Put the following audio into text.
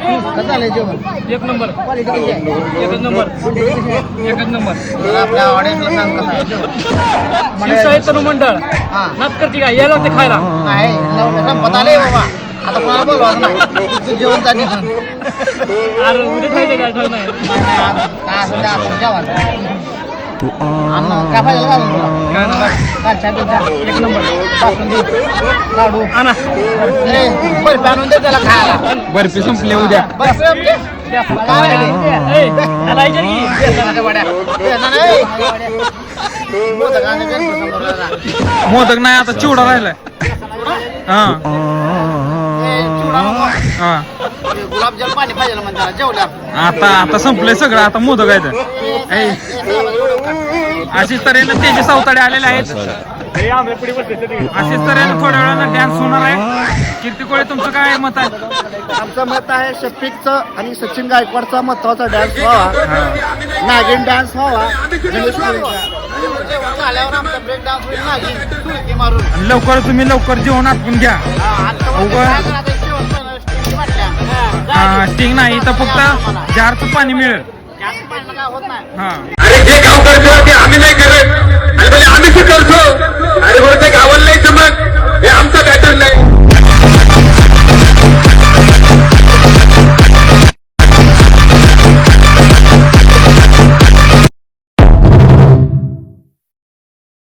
कसं झालं जेवण? एक नंबर क्वालिटी कशी आहे? एकच नंबर एकच नंबर. आपल्या ऑडियन्सला सांग कसं आहे जेवण? शिवशाही तरुण मंडळ हा नाटकर्ती का यायला ते खायला. आहे संपत आले बाबा. आता कोणाला बोलवायचं नाही. तू जेवण चालली सांग. अरे उद्या खायचं काय ठरलं नाही. काय असं ते असं जेवण. अन्न काय पाहिजे घालून तुला? काय ना कालच्या बिलच्या. एक नंबर बासुंदी, लाडू. आणा बर्फी आणून दे त्याला खायला. बर्फी संपली उद्या. बर्फी आमची? काय आहे? त्याला ऐका की बेसनाच्या वड्या. बेसन आहे. मोदक आणि बेसन समोर जरा. मोदक नाही आता चिवडा राहिलाय. हा चिवडा नको. हा गुलाबजाम पाणी पाहिजे म्हणजे त्याला जेवल्या. आता संपलंय सगळं. आता मोदक आहे अशीच तऱ्हेनं तेजे सावताडे आलेले आहेत. अशीच तऱ्हेनं थोड्या वेळानं डॅन्स होणार आहे. कीर्ती कोळे तुमचं काय मत आहे? आमचं मत आहे शफिकचं आणि सचिन गायकवाडचा महत्वाचा डान्स व्हावा. नागिन डान्स व्हावा. गणेश कोळीचा. झाल्यावर आमचा ब्रेक डान्स होईल नागिन सुरकी मारून. आणि लवकर जेवण आटपून घ्या. स्टिंग नाही तर फक्त जारचं पाणी मिळेल. हा अरे जे काम करतो ते आम्ही नाही करत. आणि आम्ही ते करतो. अरे बरं ते गावाला नाही जमत हे आमचं